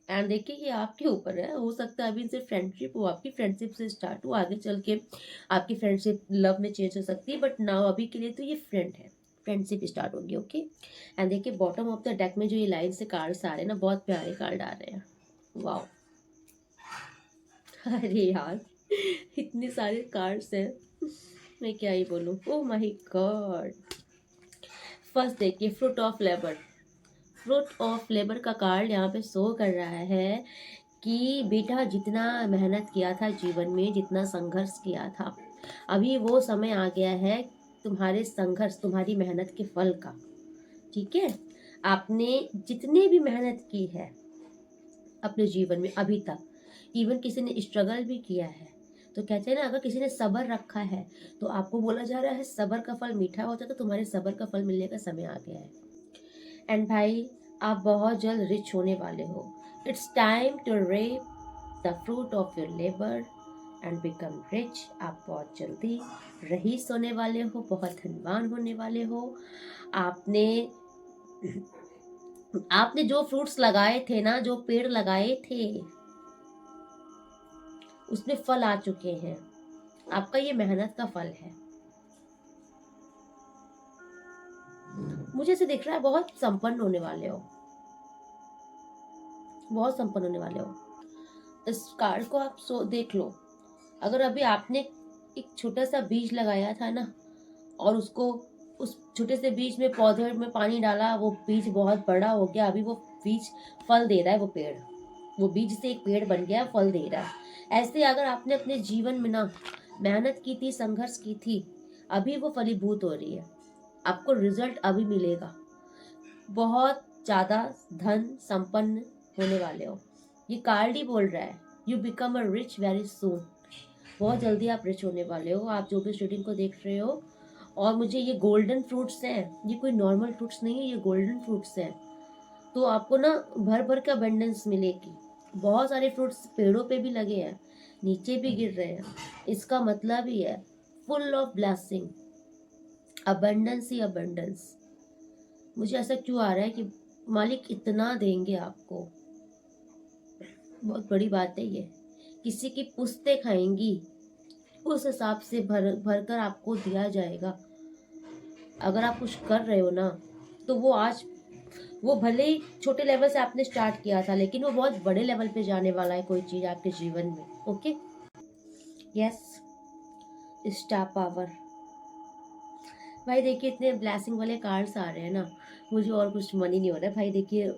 एंड देखिए ये आपके ऊपर है, हो सकता है अभी सिर्फ फ्रेंडशिप हो, आपकी फ्रेंडशिप से स्टार्ट हो, आगे चल के आपकी फ्रेंडशिप लव में चेंज हो सकती है, बट नाउ अभी के लिए तो ये फ्रेंड है, फ्रेंडशिप स्टार्ट होगी। ओके, एंड देखिए बॉटम ऑफ द डेक में जो ये लाइन से कार्ड्स आ रहे हैं ना, बहुत प्यारे कार्ड आ रहे हैं। वाओ, अरे यार इतने सारे कार्ड्स हैं, मैं क्या ही बोलूँ। ओह माय गॉड, फर्स्ट देखिए fruit of labour. Fruit of labour का कार्ड यहाँ पे शो कर रहा है कि बेटा जितना मेहनत किया था जीवन में, जितना संघर्ष किया था, अभी वो समय आ गया है तुम्हारे संघर्ष, तुम्हारी मेहनत के फल का। ठीक है, आपने जितने भी मेहनत की है अपने जीवन में अभी तक, इवन किसी ने स्ट्रगल भी किया है, तो कहते हैं ना अगर किसी ने सब्र रखा है तो आपको बोला जा रहा है सब्र का फल मीठा होता है, तो तुम्हारे सब्र का फल मिलने का समय आ गया है। एंड भाई आप बहुत जल्द रिच होने वाले हो। It's time to reap the fruit of your labour and become rich. आप बहुत जल्दी रईस होने वाले हो, बहुत धनवान होने वाले हो। आपने आपने जो फ्रूट्स लगाए थे ना, जो पेड़ लगाए थे, उसमें फल आ चुके हैं। आपका ये मेहनत का फल है। मुझे ऐसे दिख रहा है बहुत संपन्न होने वाले हो, बहुत संपन्न होने वाले हो। इस कार्ड को आप देख लो। अगर अभी आपने एक छोटा सा बीज लगाया था ना, और उसको उस छोटे से बीज में पौधे में पानी डाला, वो बीज बहुत बड़ा हो गया, अभी वो बीज फल दे रहा है, वो पेड़, वो बीज से एक पेड़ बन गया, फल दे रहा है। ऐसे अगर आपने अपने जीवन में ना मेहनत की थी, संघर्ष की थी, अभी वो फलीभूत हो रही है, आपको रिजल्ट अभी मिलेगा। बहुत ज़्यादा धन संपन्न होने वाले हो। ये कार्ड ही बोल रहा है, you become a rich very soon. बहुत जल्दी आप रिच होने वाले हो, आप जो भी स्टूडेंट को देख रहे हो। और मुझे ये गोल्डन फ्रूट्स हैं, ये कोई नॉर्मल फ्रूट्स नहीं है, ये गोल्डन फ्रूट्स हैं। तो आपको ना भर भर के अबंडेंस मिलेगी। बहुत सारे फ्रूट्स पेड़ों पे भी लगे हैं, नीचे भी गिर रहे हैं। इसका मतलब ही है full of blessing, abundance he abundance. मुझे ऐसा क्यों आ रहा है कि मालिक इतना देंगे आपको, बहुत बड़ी बात है ये। किसी की पुश्तें खाएंगी, उस हिसाब से भर भर कर आपको दिया जाएगा। अगर आप कुछ कर रहे हो ना, तो वो आज, वो भले ही छोटे लेवल से आपने स्टार्ट किया था, लेकिन वो बहुत बड़े लेवल पे जाने वाला है कोई चीज आपके जीवन में। Okay, yes, star power. भाई देखिए, इतने ब्लेसिंग वाले कार्ड्स आ रहे हैं ना, मुझे और कुछ मन ही नहीं हो रहा है। भाई देखिए,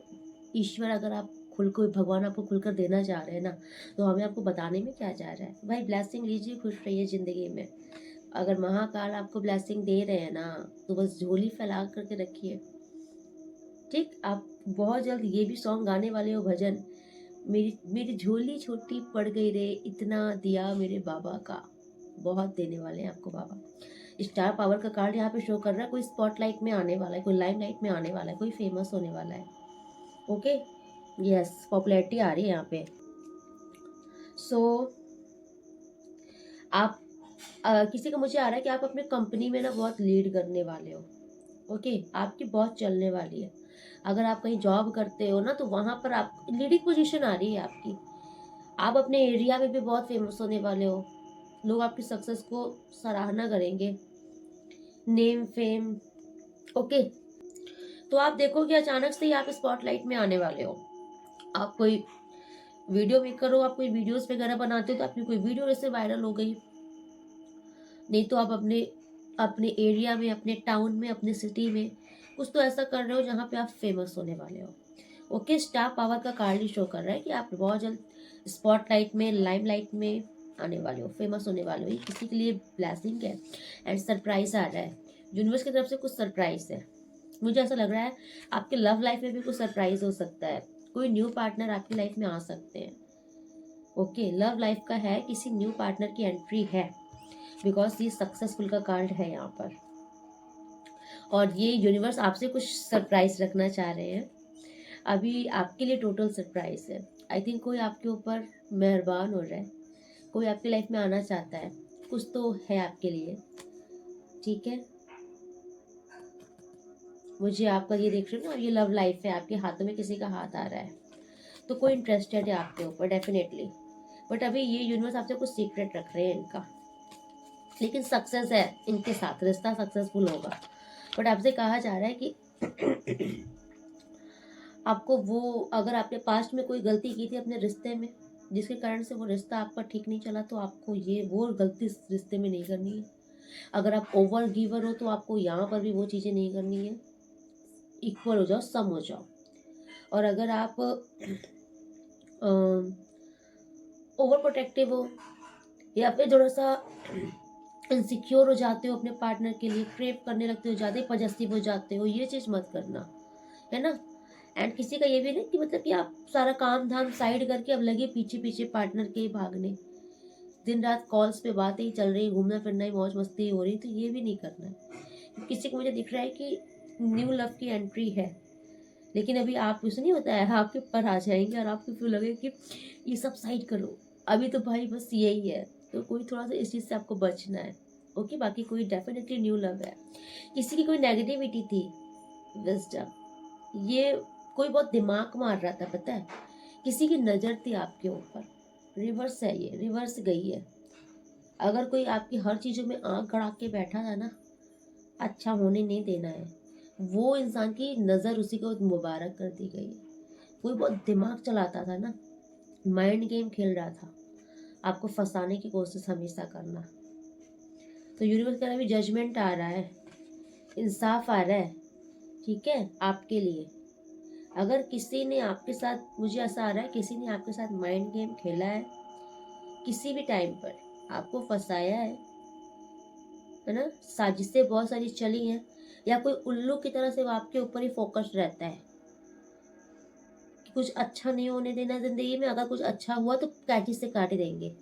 ईश्वर अगर आप खुल को, भगवान आपको खुलकर देना चाह रहे हैं ना, तो हमें आपको बताने में क्या जा रहा है। भाई ब्लेसिंग लीजिए, खुश रहिए जिंदगी में। अगर महाकाल आपको ब्लेसिंग दे रहे हैं ना, तो बस झोली फैला करके रखिए। ठीक, आप बहुत जल्द ये भी सॉन्ग गाने वाले हो, भजन, मेरी मेरी झोली छोटी पड़ गई रे, इतना दिया मेरे बाबा का। बहुत देने वाले हैं आपको बाबा। स्टार पावर का कार्ड यहाँ पे शो कर रहा है, कोई स्पॉटलाइट में आने वाला है, कोई लाइमलाइट में आने वाला है, कोई फेमस होने वाला है। ओके, यस, पॉपुलैरिटी आ रही है यहाँ पे। सो आप किसी का मुझे आ रहा है कि आप अपने कंपनी में ना बहुत लीड करने वाले हो। ओके, आपकी बहुत चलने वाली है। अगर आप कहीं जॉब करते हो ना, तो वहाँ पर आप लीडिंग पोजीशन आ रही है आपकी। आप अपने एरिया में भी बहुत फेमस होने वाले हो, लोग आपकी सक्सेस को सराहना करेंगे, नेम फेम। ओके, तो आप देखोगे अचानक से ही आप स्पॉटलाइट में आने वाले हो। आप कोई वीडियो मेकर हो, आप कोई वीडियोस वगैरह बनाते हो, तो आपकी कोई वीडियो जैसे वायरल हो गई, नहीं तो आप अपने अपने एरिया में, अपने टाउन में, अपने सिटी में कुछ तो ऐसा कर रहे हो जहाँ पे आप फेमस होने वाले हो। ओके, स्टार पावर का कार्ड ही शो कर रहा है कि आप बहुत जल्द स्पॉटलाइट में, लाइमलाइट में आने वाले हो, फेमस होने वाले हो। ये किसी के लिए ब्लेसिंग है एंड सरप्राइज आ रहा है, यूनिवर्स की तरफ से कुछ सरप्राइज है। मुझे ऐसा लग रहा है आपके लव लाइफ में भी कुछ सरप्राइज हो सकता है, कोई न्यू पार्टनर आपकी लाइफ में आ सकते हैं। ओके, लव लाइफ का है, किसी न्यू पार्टनर की एंट्री है, बिकॉज ये सक्सेसफुल का कार्ड है यहाँ पर। और ये यूनिवर्स आपसे कुछ सरप्राइज रखना चाह रहे हैं अभी आपके लिए, टोटल सरप्राइज है। आई थिंक कोई आपके ऊपर मेहरबान हो रहा है, कोई आपकी लाइफ में आना चाहता है, कुछ तो है आपके लिए। ठीक है, मुझे आपका ये देख रहे हो ना, ये लव लाइफ है, आपके हाथों में किसी का हाथ आ रहा है, तो कोई इंटरेस्टेड है आपके ऊपर डेफिनेटली। बट अभी ये यूनिवर्स आपसे कुछ सीक्रेट रख रहे हैं इनका, लेकिन सक्सेस है इनके साथ, रिश्ता सक्सेसफुल होगा। बट आपसे कहा जा रहा है कि आपको वो, अगर आपने पास्ट में कोई गलती की थी अपने रिश्ते में, जिसके कारण से वो रिश्ता आपका ठीक नहीं चला, तो आपको ये वो गलती इस रिश्ते में नहीं करनी है। अगर आप ओवर गिवर हो, तो आपको यहाँ पर भी वो चीज़ें नहीं करनी है, इक्वल हो जाओ, सम हो जाओ। और अगर आप ओवर प्रोटेक्टिव हो, या फिर थोड़ा सा इनसिक्योर हो जाते हो अपने पार्टनर के लिए, क्रेव करने लगते हो, ज़्यादा पॉजिटिव हो जाते हो, ये चीज़ मत करना, है ना। एंड किसी का ये भी नहीं कि मतलब कि आप सारा काम धाम साइड करके अब लगे पीछे पीछे पार्टनर के ही भागने, दिन रात कॉल्स पे बातें ही चल रही, घूमना फिरना ही, मौज मस्ती ही हो रही, तो ये भी नहीं करना है। किसी को मुझे दिख रहा है कि न्यू लव की एंट्री है, लेकिन अभी आप कुछ नहीं होता है, आपके ऊपर आ जाएंगे और आपको फिर लगे कि ये सब साइड करो, अभी तो भाई बस यही है। तो कोई थोड़ा सा इस चीज़ से आपको बचना है। ओके, बाकी कोई डेफिनेटली न्यू लव है। किसी की कोई नेगेटिविटी थी, विजडम, ये कोई बहुत दिमाग मार रहा था, पता है, किसी की नज़र थी आपके ऊपर, रिवर्स है, ये रिवर्स गई है। अगर कोई आपकी हर चीज़ों में आंख गड़ा के बैठा था ना, अच्छा होने नहीं देना है, वो इंसान की नज़र उसी को मुबारक कर दी गई है। कोई बहुत दिमाग चलाता था ना, माइंड गेम खेल रहा था, आपको फंसाने की कोशिश हमेशा करना, तो यूनिवर्स का भी जजमेंट आ रहा है, इंसाफ आ रहा है। ठीक है, आपके लिए अगर किसी ने आपके साथ, मुझे ऐसा आ रहा है किसी ने आपके साथ माइंड गेम खेला है, किसी भी टाइम पर आपको फंसाया है ना, साजिशें बहुत सारी चली हैं, या कोई उल्लू की तरह से वो आपके ऊपर ही फोकस रहता है कि कुछ अच्छा नहीं होने देना जिंदगी में। अगर कुछ अच्छा हुआ तो कैंची से काट देंगे,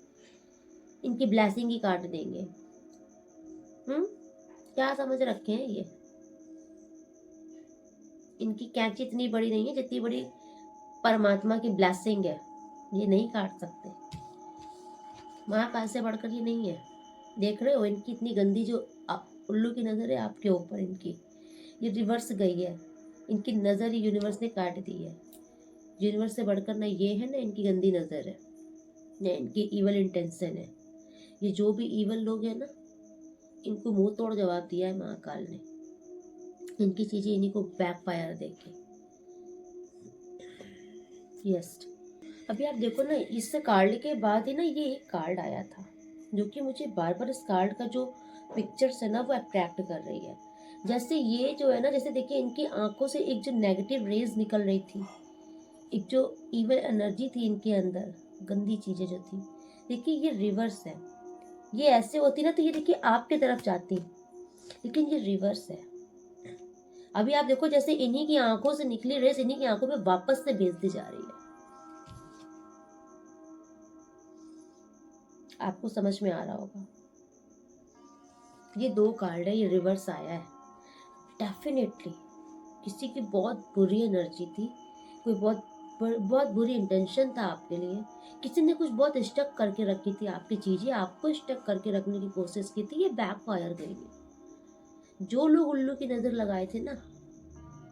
इनकी ब्लेसिंग ही काट देंगे। क्या समझ रखे हैं ये? इनकी कैंची इतनी बड़ी नहीं है जितनी बड़ी परमात्मा की ब्लेसिंग है, ये नहीं काट सकते। महाकाल से बढ़कर ये नहीं है। देख रहे हो इनकी इतनी गंदी जो उल्लू की नज़र है आपके ऊपर, इनकी ये रिवर्स गई है, इनकी नज़र ही यूनिवर्स ने काट दी है। यूनिवर्स से बढ़कर ना ये है, ना इनकी गंदी नज़र है, ना इनकी ईवल इंटेंशन है। ये जो भी ईवल लोग हैं ना, इनको मुंह तोड़ जवाब दिया है महाकाल ने। इनकी चीज़ें इन्हीं को बैकफायर देके। यस, अभी आप देखो ना, इस कार्ड के बाद ही ना ये एक कार्ड आया था जो कि मुझे बार बार इस कार्ड का जो पिक्चर्स है ना वो अट्रैक्ट कर रही है। जैसे ये जो है ना, जैसे देखिए इनकी आंखों से एक जो नेगेटिव रेज निकल रही थी, एक जो इवल एनर्जी थी इनके अंदर, गंदी चीजें जो थी, देखिए ये रिवर्स है। ये ऐसे होती ना तो ये देखिए आपके तरफ जाती, लेकिन ये रिवर्स है। अभी आप देखो जैसे इन्हीं की आंखों से निकली रेस इन्हीं की आंखों में वापस से भेज दी जा रही है। आपको समझ में आ रहा होगा। ये 2 कार्ड है, ये रिवर्स आया है। डेफिनेटली किसी की बहुत बुरी एनर्जी थी, कोई बहुत बुरी इंटेंशन था आपके लिए। किसी ने कुछ बहुत स्टक करके रखी थी आपकी चीजें, आपको स्टक करके रखने की कोशिश की थी, ये बैकफायर गई है। जो लोग उल्लू की नजर लगाए थे ना,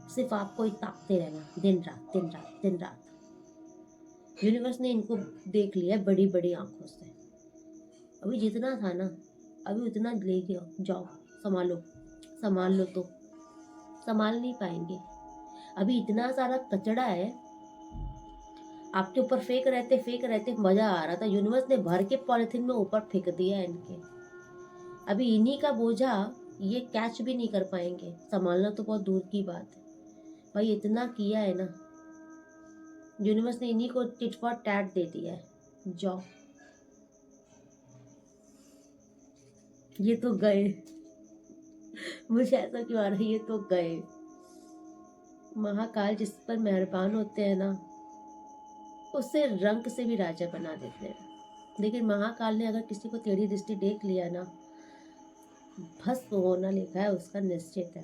सिर्फ आपको ही ताकते रहना, दिन रात दिन रात दिन रात। यूनिवर्स ने इनको देख लिया बड़ी बड़ी आंखों से। अभी जितना था ना, अभी उतना ले गया, जाओ संभालो, संभाल लो तो संभाल नहीं पाएंगे। अभी इतना सारा कचड़ा है आपके ऊपर, फेंक रहते मजा आ रहा था। यूनिवर्स ने भर के पॉलिथीन में ऊपर फेंक दिया है इनके। अभी इन्हीं का बोझा ये कैच भी नहीं कर पाएंगे, संभालना तो बहुत दूर की बात है। भाई इतना किया है ना, यूनिवर्स ने इन्हीं को टिट फॉर टैट दे दिया है, जाओ। ये तो गए, मुझे ऐसा क्यों आ रहा है, ये तो गए। महाकाल जिस पर मेहरबान होते हैं ना, उसे रंक से भी राजा बना देते हैं। लेकिन महाकाल ने अगर किसी को टेढ़ी दृष्टि देख लिया ना, भस्म होना लिखा है उसका निश्चित है,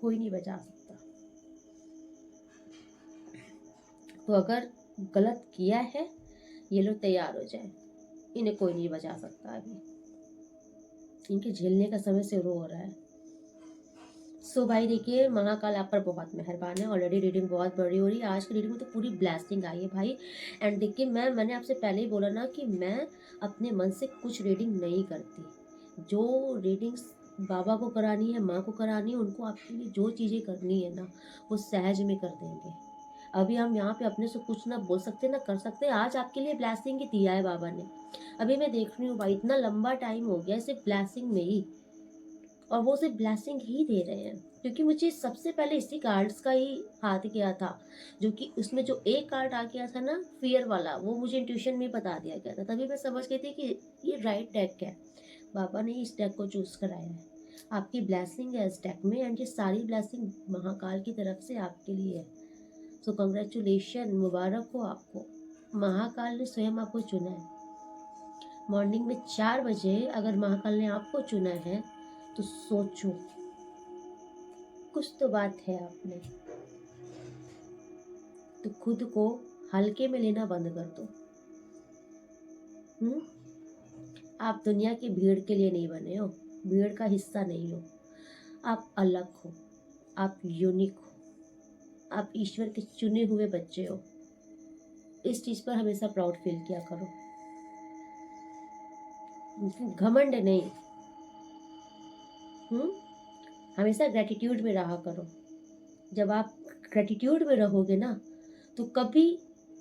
कोई नहीं बचा सकता। तो अगर गलत किया है, ये लोग तैयार हो जाए, इन्हें कोई नहीं बचा सकता। अभी इनके झेलने का समय शुरू हो रहा है। सो भाई देखिए, महाकाल आप पर बहुत मेहरबान है। ऑलरेडी रीडिंग बहुत बड़ी हो रही है, आज की रीडिंग में तो पूरी ब्लास्टिंग आई है भाई। एंड देखिए मैंने आपसे पहले ही बोला ना कि मैं अपने मन से कुछ रीडिंग नहीं करती। जो रीडिंग्स बाबा को करानी है, माँ को करानी है, उनको आपके लिए जो चीज़ें करनी है ना, वो सहज में कर देंगे। अभी हम यहाँ पे अपने से कुछ ना बोल सकते ना कर सकते। आज आपके लिए ब्लेसिंग ही दिया है बाबा ने। अभी मैं देख रही हूँ भाई, इतना लंबा टाइम हो गया सिर्फ ब्लेसिंग में ही, और वो सिर्फ ब्लेसिंग ही दे रहे हैं। क्योंकि मुझे सबसे पहले इसी कार्ड्स का ही हाथ गया था, जो कि उसमें जो एक कार्ड आ गया था ना, फियर वाला, वो मुझे इंट्यूशन में बता दिया गया था। तभी मैं समझ गई थी कि ये राइट डेक है, बाबा ने इस डेक को चूज कराया है। आपकी ब्लेसिंग है इस डेक में, एंड ये सारी ब्लेसिंग महाकाल की तरफ से आपके लिए है। सो कंग्रेचुलेशन, मुबारक हो आपको। महाकाल ने स्वयं आपको चुना है। मॉर्निंग में 4 बजे अगर महाकाल ने आपको चुना है तो सोचो, कुछ तो बात है आप में। तो खुद को हल्के में लेना बंद कर दो। आप दुनिया की भीड़ के लिए नहीं बने हो, भीड़ का हिस्सा नहीं हो। आप अलग हो, आप यूनिक हो, आप ईश्वर के चुने हुए बच्चे हो। इस चीज पर हमेशा प्राउड फील किया करो, घमंड नहीं। हमेशा ग्रेटिट्यूड में रहा करो। जब आप ग्रेटिट्यूड में रहोगे ना, तो कभी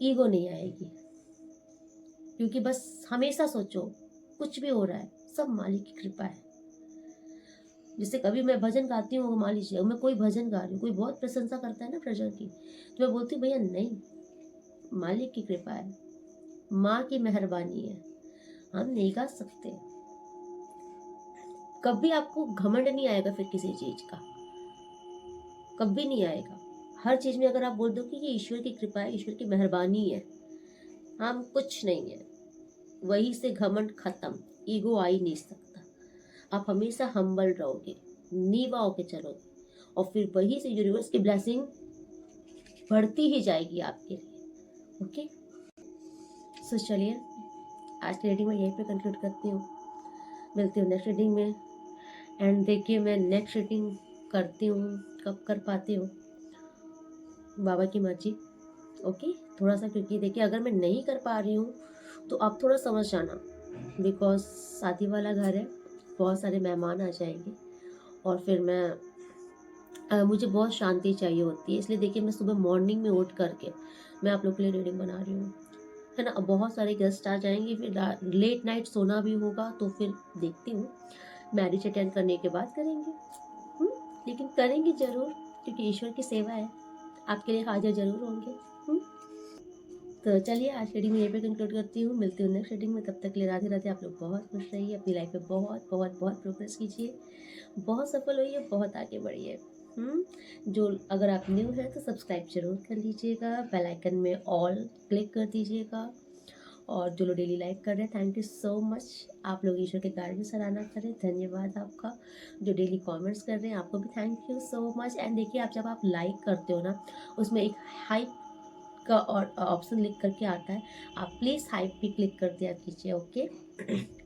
ईगो नहीं आएगी। क्योंकि बस हमेशा सोचो, कुछ भी हो रहा है सब मालिक की कृपा है। जैसे कभी मैं भजन गाती हूँ, मान लीजिए मैं कोई भजन गा रही हूँ, कोई बहुत प्रशंसा करता है ना भजन की, तो मैं बोलती हूँ भैया नहीं, मालिक की कृपा है, माँ की मेहरबानी है, हम नहीं गा सकते। कभी आपको घमंड नहीं आएगा फिर किसी चीज का। कभी नहीं आएगा। हर चीज़ में अगर आप बोल दो कि ये ईश्वर की कृपा है, ईश्वर की मेहरबानी है, हम कुछ नहीं है, वही से घमंड खत्म, ईगो आ ही नहीं सकता। आप हमेशा हम्बल रहोगे, नीवा होके चलोगे, और फिर वही से यूनिवर्स की ब्लेसिंग बढ़ती ही जाएगी आपके लिए। ओके, सो चलिए आज की रीडिंग मैं यहीं पे कंक्लूड करती हूँ। मिलती हूँ नेक्स्ट रीडिंग में। एंड देखिए मैं नेक्स्ट रीडिंग करती हूँ, कब कर पाती हूँ, बाबा की मर्जी। ओके, थोड़ा सा, क्योंकि देखिए अगर मैं नहीं कर पा रही हूँ तो आप थोड़ा समझ जाना, बिकॉज शादी वाला घर है, बहुत सारे मेहमान आ जाएंगे, और फिर मुझे बहुत शांति चाहिए होती है, इसलिए देखिए मैं सुबह मॉर्निंग में उठ करके मैं आप लोग के लिए रीडिंग बना रही हूँ, है ना। अब बहुत सारे गेस्ट आ जाएंगे, फिर लेट नाइट सोना भी होगा, तो फिर देखती हूँ, मैरिज अटेंड करने के बाद करेंगे। हम्म, लेकिन करेंगे जरूर, क्योंकि ईश्वर की सेवा है, आपके लिए हाजिर जरूर होंगे। हम्म, तो चलिए आज रीडिंग में यहीं पे कंक्लूड करती हूँ। मिलती हूँ नेक्स्ट रीडिंग में, तब तक के लिए राधे राधे। आप लोग बहुत खुश रहिए, अपनी लाइफ में बहुत बहुत बहुत प्रोग्रेस कीजिए, बहुत सफल होइए, बहुत आगे बढ़िए। जो अगर आप न्यू हैं तो सब्सक्राइब जरूर कर लीजिएगा, बेल आइकन में ऑल क्लिक कर दीजिएगा, और जो लोग डेली लाइक कर रहे हैं थैंक यू सो मच। आप लोग ईश्वर के कार्य की सराहना करें, धन्यवाद आपका। जो डेली कमेंट्स कर रहे हैं आपको भी thank you so much. And देखिए आप जब आप लाइक करते हो ना, उसमें एक हाइप का और ऑप्शन लिख करके आता है, आप प्लीज़ हाइप भी क्लिक कर दिया कीजिए। ओके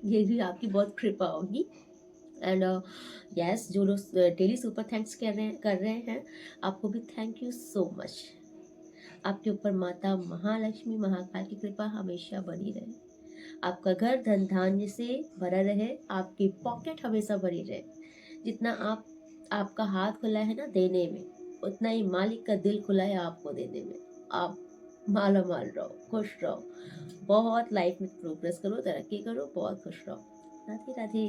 ये भी आपकी बहुत कृपा होगी। एंड यस, जो लोग डेली सुपर थैंक्स कर रहे हैं आपको भी थैंक यू सो मच। आपके ऊपर माता महालक्ष्मी महाकाल की कृपा हमेशा बनी रहे, आपका घर धन धान्य से भरा रहे, आपकी पॉकेट हमेशा भरी रहे। जितना आपका हाथ खुला है ना देने में, उतना ही मालिक का दिल खुला है आपको देने में। आप माला माल रहो, खुश रहो, बहुत लाइफ में प्रोग्रेस करो, तरक्की करो, बहुत खुश रहो। राधे राधे।